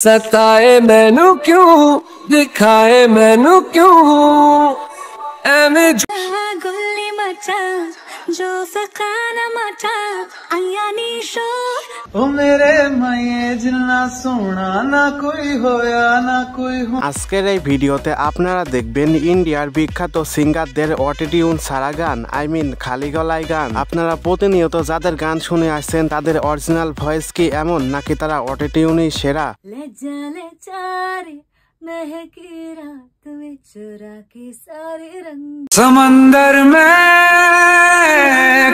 सताए मैनू क्यों दिखाए मैनू क्यों गुल्ली मचा जो फकाना मचा आयानी शो ओ मेरे माये जिन्ना सोना ना कोई होया ना कोई हो। আজকের এই ভিডিওতে আপনারা দেখবেন ইন্ডিয়ার বিখ্যাত সিঙ্গারদের অটোটিউন ছাড়া গান, খালি গলায় গান। আপনারা প্রতিনিয়ত যাদের গান শুনে আসছেন তাদের অরিজিনাল ভয়েস কি এমন, নাকি তারা অটোটিউনই সেরা? समंदर में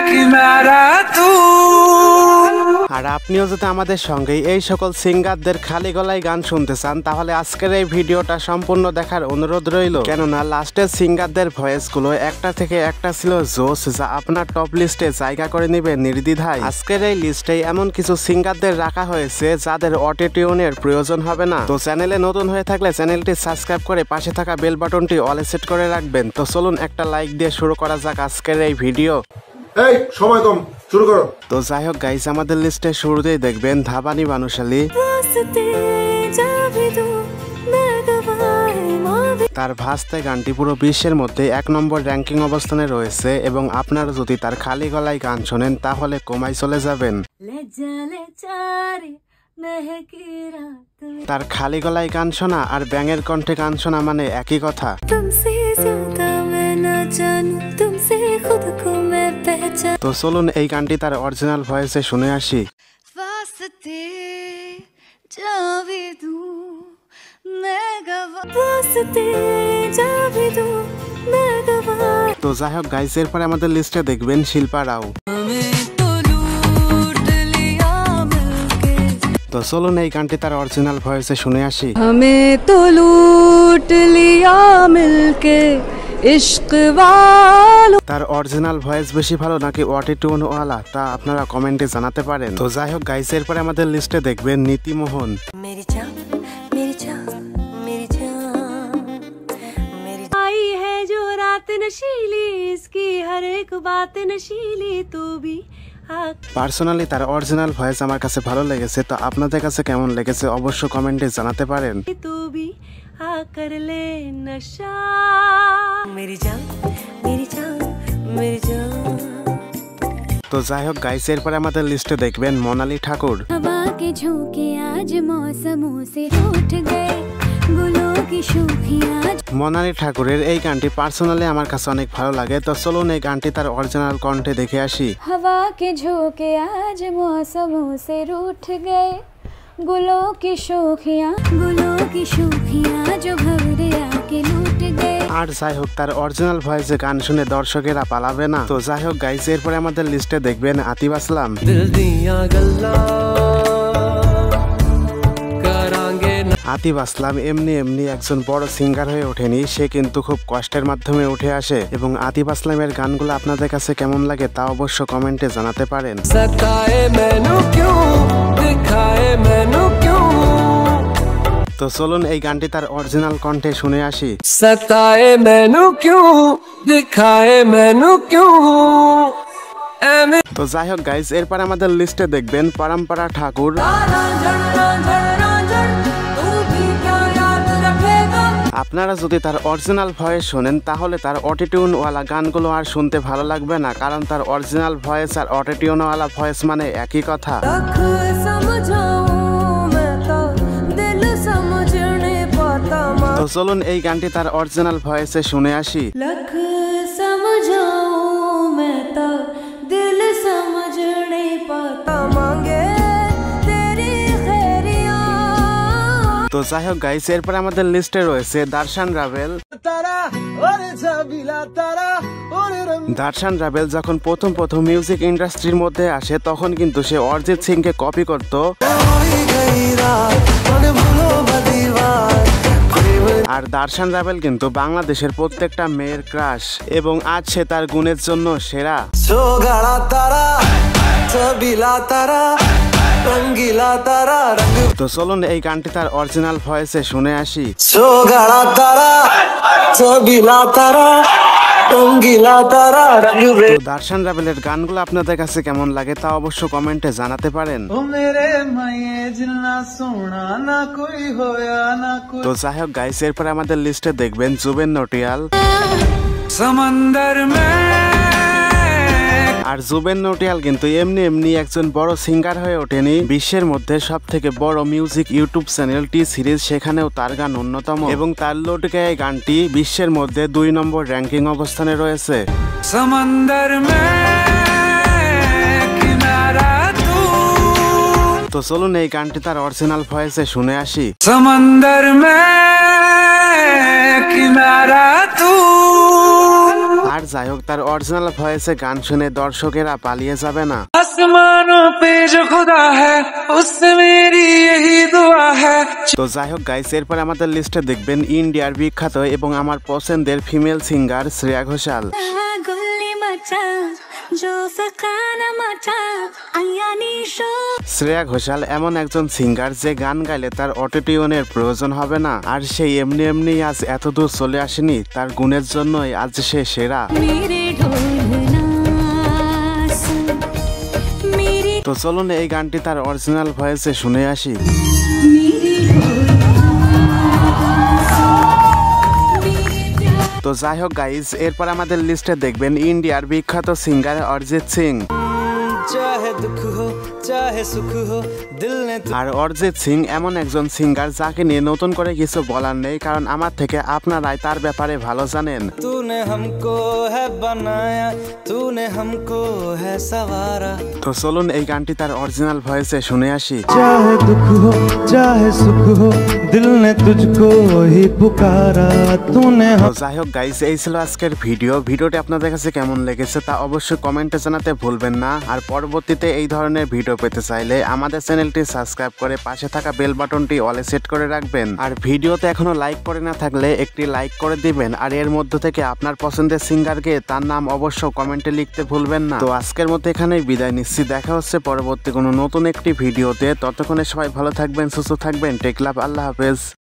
किनारा तू। আর আপনিও যদি আমাদের সঙ্গে এই সকল সিঙ্গারদের খালি গলায় গান শুনতে চান তাহলে আজকের এই ভিডিওটা সম্পূর্ণ দেখার অনুরোধ রইল, কেননা লাস্টের সিঙ্গারদের ভয়েসগুলো একটা থেকে একটা ছিল জোস, যা আপনার টপ লিস্টে জায়গা করে নেবে নির্দ্বিধায়। আজকের এই লিস্টে এমন কিছু সিঙ্গারদের রাখা হয়েছে যাদের অটোটিউনের প্রয়োজন হবে না। তো চ্যানেলে নতুন হয়ে থাকলে চ্যানেলটি সাবস্ক্রাইব করে পাশে থাকা বেল বাটনটি অলে সেট করে রাখবেন। তো চলুন একটা লাইক দিয়ে শুরু করা যাক আজকের এই ভিডিও। এই সময় কম, শুরু করো। তো যাই হোক গাইস, আমাদের লিস্টে শুরুতেই দেখবেন ধাবানি বানুশালী। তার ভাস্তে গানটি পুরো বিশ্বের মধ্যে 1 নম্বর র্যাঙ্কিং অবস্থানে রয়েছে এবং আপনারা যদি তার খালি গলায় গান শোনেন তাহলে কোমায় চলে যাবেন। তার খালি গলায় গান শোনা আর ব্যাঙের কণ্ঠে গান শোনা মানে একই কথা। তো চলুন এই গানটি তার অরিজিনাল ভয়েসে শুনে আসি। তো যাই হোক গাইস, এরপরে আমাদের লিস্টে দেখবেন শিল্পা রাও। তো চলুন এই গানটি তার অরিজিনাল ভয়েসে শুনে আসি। हमें तो लूट लिया मिलके इश्क वालों। তার অরিজিনাল ভয়েস বেশি ভালো নাকি অটোটিউন ওয়ালা, তা আপনারা কমেন্টে জানাতে পারেন। তো যাই হোক গাইস, এরপরে আমাদের লিস্টে দেখবেন নীতি মোহন। मेरी जान मेरी जान मेरी जान मेरी आई है जो रात नशीली, इसकी हर एक बात नशीली, तू भी পার্সোনালি তার অরিজিনাল ভয়েস আমার কাছে ভালো লেগেছে, তো আপনাদের কাছে কেমন লেগেছে অবশ্যই কমেন্টে জানাতে পারেন। তো যাই হোক গাইস, এরপরে আমাদের লিস্টে দেখবেন মোনালি ঠাকুর। মোনালি ঠাকুরের এই গানটি পার্সোনালি আমার কাছে অনেক ভালো লাগে। তো চলুন এই গানটি তার অরিজিনাল কণ্ঠে দেখে আসি। हवा के झोंके आज मौसमों से रूठ गए, गुलों की शोखियां जो भवरे आके लूट गए। আর যাই হোক তার অরিজিনাল ভয়েসে গান শুনে দর্শকেরা পালাবে না। তো যাই হোক গাইস, এরপরে আমাদের লিস্টে দেখবেন আতিফ আসলাম। আতিফ আসলাম এমনি একজন বড় সিঙ্গার হয়ে ওঠেনি, সে কিন্তু খুব কষ্টের মাধ্যমে উঠে আসে। এবং আতিফ আসলামের গানগুলো আপনাদের কাছে কেমন লাগে তা অবশ্য কমেন্টে জানাতে পারেন। তো চলুন এই গানটি তার অরিজিনাল কণ্ঠে শুনে আসি। सताए मैनू क्यों दिखाए मैनू क्यों। তো যাই হোক গাইস, এরপর আমাদের লিস্টে দেখবেন পরম্পরা ঠাকুর। আপনারা যদি তার অরিজিনাল ভয়েস শোনেন তাহলে তার অটোটিউন ওয়ালা গানগুলো আর শুনতে ভালো লাগবে না, কারণ তার অরিজিনাল ভয়েস আর অটোটিউন ওয়ালা ভয়েস মানে একই কথা। তো চলুন এই গানটি তার অরিজিনাল ভয়েসে শুনে আসি। তো যাই হোক গাইস, এরপর আমাদের লিস্টে রয়েছে দার্শন রাভেল। দার্শন রাভেল যখন প্রথম মিউজিক ইন্ডাস্ট্রির মধ্যে আসে তখন কিন্তু সে অরিজিৎ সিংকে কপি করত। আর দার্শন রাভেল কিন্তু বাংলাদেশের প্রত্যেকটা মেয়ের ক্রাশ, এবং আজ সে তার গুণের জন্য সেরা। তো চলুন এই গানটি তার অরিজিনাল ভয়েসে শুনে আসি। रंगीला तारा रंग रे দার্শন রাবেলের গানগুলো আপনাদের কাছে কেমন লাগে তা অবশ্য কমেন্টে জানাতে পারেন। ओ मेरे माये जिन्ना सोना ना कोई होया ना कोई। তো যাই হোক গাইস, এরপরে আমাদের লিস্টে দেখবেন জুবেন নটিয়াল। समंदर में আর জুবেন নটিয়াল কিন্তু এমনি এমনি একজন বড় সিঙ্গার হয়ে ওঠেনি। বিশ্বের মধ্যে সব থেকে বড় মিউজিক ইউটিউব চ্যানেল টি সিরিজ, সেখানেও তার গান অন্যতম এবং তার লোটকে এই গানটি বিশ্বের মধ্যে 2 নম্বর র্যাঙ্কিং অবস্থানে রয়েছে। समंदर में किनारा तू তো চলুন এই গানটি তার অরিজিনাল ভয়েসে শুনে আসি। समंदर में किनारा तू আর যাই হোক, তার অরিজিনাল ভয়েসে গান শুনে দর্শকেরা পালিয়ে যাবে না। आसमानों पे जो खुदा है उससे मेरी यही दुआ है। তো যাই হোক গাইস, এরপর আমাদের লিস্টে দেখবেন ইন্ডিয়ার বিখ্যাত এবং আমার পছন্দের ফিমেল সিঙ্গার শ্রেয়া ঘোষাল। गुल्ली मचा जो फकाना मचा आयानी शो শ্রেয়া ঘোষাল এমন একজন সিঙ্গার যে গান গাইলে তার অটোটিউনের প্রয়োজন হবে না, আর সেই এমনি এমনি আজ এত দূর চলে আসেনি, তার গুণের জন্যই আজ সে সেরা। मेरे ढोलना सुन मेरी তো চলুন এই গানটি তার অরিজিনাল ভয়েসে শুনে আসি। मेरी তো যাই হোক গাইজ, এরপর আমাদের লিস্টে দেখবেন ইন্ডিয়ার বিখ্যাত সিঙ্গার অরিজিৎ সিং। चाहे दुख हो चाहे सुख हो दिल ने আর অরিজিৎ সিং এমন একজন সিঙ্গার যাকে নিয়ে নতুন করে কিছু বলার নেই, কারণ আমার থেকে আপনারাই তার ব্যাপারে ভালো জানেন। तूने हमको है बनाया तूने हमको है सवारा। তো চলুন এই গানটি তার অরিজিনাল ভয়েসে শুনে আসি। चाहे दुख हो चाहे सुख हो दिल ने तुझको ही पुकारा तूने তো যাই হোক গাইজ, এই ছিল আজকের ভিডিওটি আপনাদের কাছে কেমন লেগেছে তা অবশ্যই কমেন্টে জানাতে ভুলবেন না। আর পরবর্তীতে এই ধরনের ভিডিও পেতে চাইলে আমাদের চ্যানেলটি সাবস্ক্রাইব করে পাশে থাকা বেল বাটনটি অলে সেট করে রাখবেন। আর ভিডিওতে এখনো লাইক করে না থাকলে একটি লাইক করে দিবেন, আর এর মধ্য থেকে আপনার পছন্দের সিঙ্গারকে তার নাম অবশ্য কমেন্টে লিখতে ভুলবেন না। তো আজকের মতো এখানেই বিদায় নিচ্ছি, দেখা হচ্ছে পরবর্তী কোনো নতুন একটি ভিডিওতে। ততক্ষণে সবাই ভালো থাকবেন, সুস্থ থাকবেন, টেক লাভ, আল্লাহ হাফেজ।